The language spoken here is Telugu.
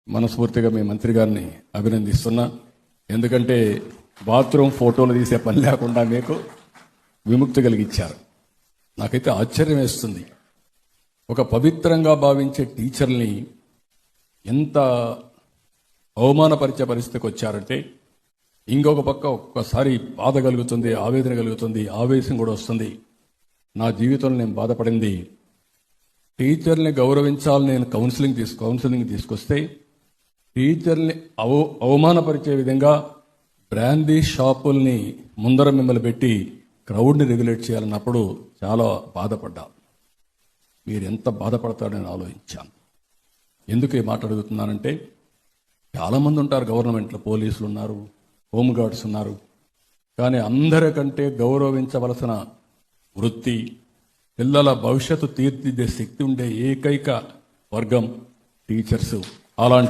మనస్ఫూర్తిగా మీ మంత్రి గారిని అభినందిస్తున్నా. ఎందుకంటే బాత్రూమ్ ఫోటోలు తీసే పని లేకుండా మీకు విముక్తి కలిగించారు. నాకైతే ఆశ్చర్యం వేస్తుంది. ఒక పవిత్రంగా భావించే టీచర్ని ఎంత అవమానపరిచే పరిస్థితికి వచ్చారంటే, ఇంకొక పక్క ఒక్కసారి బాధ కలుగుతుంది, ఆవేదన కలుగుతుంది, ఆవేశం కూడా వస్తుంది. నా జీవితంలో నేను బాధపడింది, టీచర్ని గౌరవించాలని నేను కౌన్సిలింగ్ తీసుకొస్తే టీచర్ని అవమానపరిచే విధంగా బ్రాందీ షాపుల్ని ముందర మిమ్మల్ని పెట్టి క్రౌడ్ని రెగ్యులేట్ చేయాలన్నప్పుడు చాలా బాధపడ్డా. మీరు ఎంత బాధపడతారని ఆలోచించాను. ఎందుకు ఈ మాట అడుగుతున్నానంటే, చాలామంది ఉంటారు గవర్నమెంట్లో, పోలీసులు ఉన్నారు, హోంగార్డ్స్ ఉన్నారు. కానీ అందరికంటే గౌరవించవలసిన వృత్తి, పిల్లల భవిష్యత్తు తీర్చిదిద్దే శక్తి ఉండే ఏకైక వర్గం టీచర్స్. అలాంటి